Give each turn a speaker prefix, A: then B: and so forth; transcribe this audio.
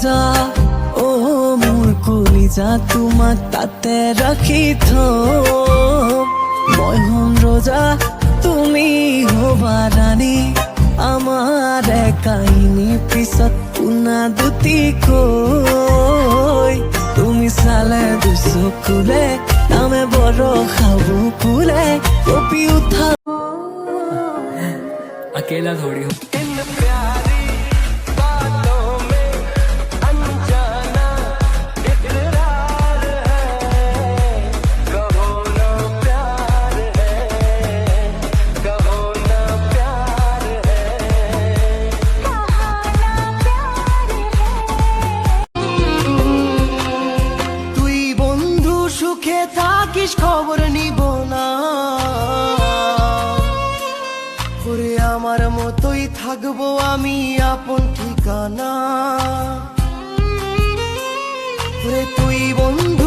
A: রোজা ও মোর কলিজা তোমাক তাতে রাখি থম মই হম রোজা তুমি হবা রানী আমার কাহিনী পিছত পুনা দুটি কই তুমি চালে দুচকুলে নামে বড় খাবো ফুলে কপি উঠা
B: अकेला थोड़ी हूँ।
C: তুই বন্ধু সুখে থাকিস খবর নিব না ওরে আমার মতোই থাকবো আমি আপন ঠিকানা ওরে তুই বন্ধু